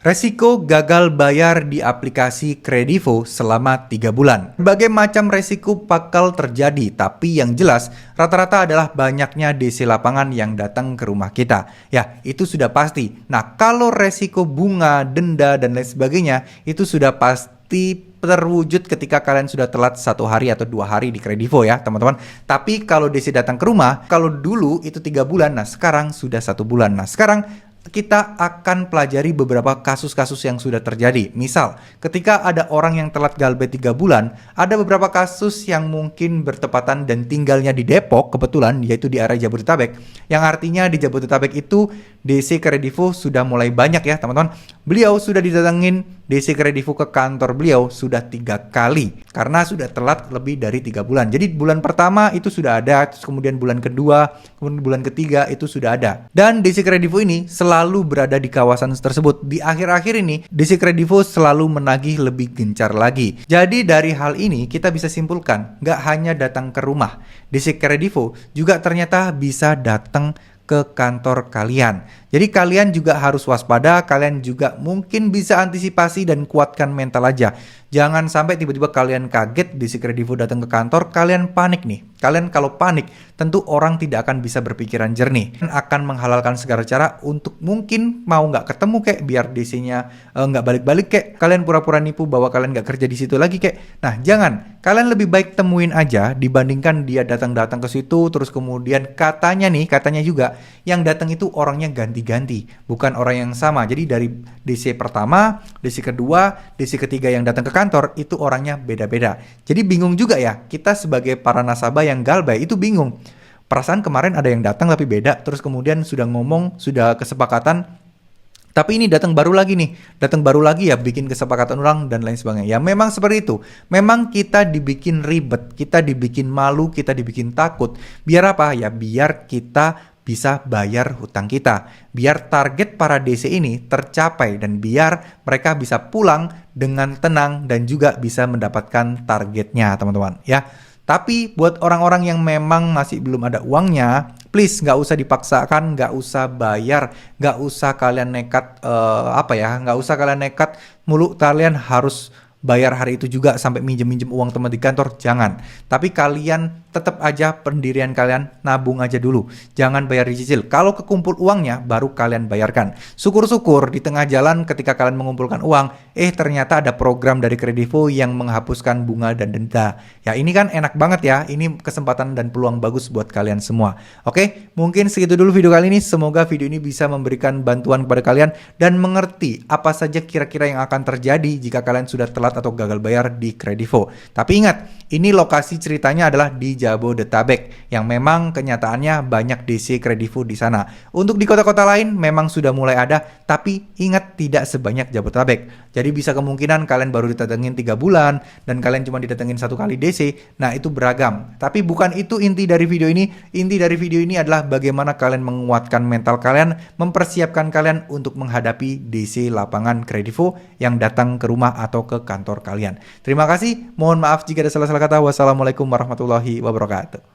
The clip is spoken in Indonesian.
Resiko gagal bayar di aplikasi Kredivo selama 3 bulan. Berbagai macam resiko bakal terjadi, tapi yang jelas rata-rata adalah banyaknya DC lapangan yang datang ke rumah kita. Ya, itu sudah pasti. Nah, kalau resiko bunga, denda, dan lain sebagainya, itu sudah pasti terwujud ketika kalian sudah telat 1 hari atau 2 hari di Kredivo ya teman-teman. Tapi kalau DC datang ke rumah, kalau dulu itu 3 bulan, nah sekarang sudah 1 bulan. Nah sekarang kita akan pelajari beberapa kasus-kasus yang sudah terjadi. Misal, ketika ada orang yang telat galbe 3 bulan, ada beberapa kasus yang mungkin bertepatan dan tinggalnya di Depok, kebetulan, yaitu di area Jabodetabek. Yang artinya di Jabodetabek itu DC Kredivo sudah mulai banyak ya teman-teman. Beliau sudah didatengin DC Kredivo ke kantor beliau sudah 3 kali. Karena sudah telat lebih dari 3 bulan. Jadi bulan pertama itu sudah ada, terus kemudian bulan kedua, kemudian bulan ketiga itu sudah ada. Dan DC Kredivo ini selalu berada di kawasan tersebut. Di akhir-akhir ini, DC Kredivo selalu menagih lebih gencar lagi. Jadi dari hal ini kita bisa simpulkan, nggak hanya datang ke rumah, DC Kredivo juga ternyata bisa datang ke kantor kalian. Jadi kalian juga harus waspada, kalian juga mungkin bisa antisipasi dan kuatkan mental aja. Jangan sampai tiba-tiba kalian kaget DC Kredivo datang ke kantor, kalian panik nih. Kalian kalau panik, tentu orang tidak akan bisa berpikiran jernih. Akan menghalalkan segala cara untuk mungkin mau nggak ketemu kek, biar DC-nya nggak balik-balik kek. Kalian pura-pura nipu bahwa kalian nggak kerja di situ lagi kek. Nah jangan, kalian lebih baik temuin aja dibandingkan dia datang-datang ke situ, terus kemudian katanya juga yang datang itu orangnya ganti-ganti, bukan orang yang sama. Jadi dari DC pertama, DC kedua, DC ketiga yang datang ke kantor itu orangnya beda-beda. Jadi bingung juga ya, kita sebagai para nasabah yang galbay itu bingung. Perasaan kemarin ada yang datang tapi beda, terus kemudian sudah ngomong, sudah kesepakatan, tapi ini datang baru lagi ya bikin kesepakatan ulang dan lain sebagainya. Ya memang seperti itu. Memang kita dibikin ribet, kita dibikin malu, kita dibikin takut. Biar apa? Ya biar kita bisa bayar hutang kita. Biar target para DC ini tercapai dan biar mereka bisa pulang dengan tenang dan juga bisa mendapatkan targetnya teman-teman ya. Tapi buat orang-orang yang memang masih belum ada uangnya, please nggak usah dipaksakan, nggak usah bayar, nggak usah kalian nekat nggak usah kalian nekat mulu kalian harus bayar hari itu juga sampai minjem uang teman di kantor, jangan. Tapi kalian tetap aja pendirian kalian nabung aja dulu. Jangan bayar dicicil. Kalau kekumpul uangnya baru kalian bayarkan. Syukur-syukur di tengah jalan ketika kalian mengumpulkan uang, ternyata ada program dari Kredivo yang menghapuskan bunga dan denda. Ya ini kan enak banget ya. Ini kesempatan dan peluang bagus buat kalian semua. Oke, mungkin segitu dulu video kali ini. Semoga video ini bisa memberikan bantuan kepada kalian dan mengerti apa saja kira-kira yang akan terjadi jika kalian sudah telat atau gagal bayar di Kredivo. Tapi ingat, ini lokasi ceritanya adalah di Jabodetabek yang memang kenyataannya banyak DC Kredivo di sana. Untuk di kota-kota lain memang sudah mulai ada, tapi ingat tidak sebanyak Jabodetabek. Jadi bisa kemungkinan kalian baru didatengin 3 bulan dan kalian cuma didatengin 1 kali DC. Nah itu beragam. Tapi bukan itu inti dari video ini. Inti dari video ini adalah bagaimana kalian menguatkan mental kalian, mempersiapkan kalian untuk menghadapi DC lapangan Kredivo yang datang ke rumah atau ke kantor kalian. Terima kasih. Mohon maaf jika ada salah-salah kata. Wassalamualaikum warahmatullahi wabarakatuh.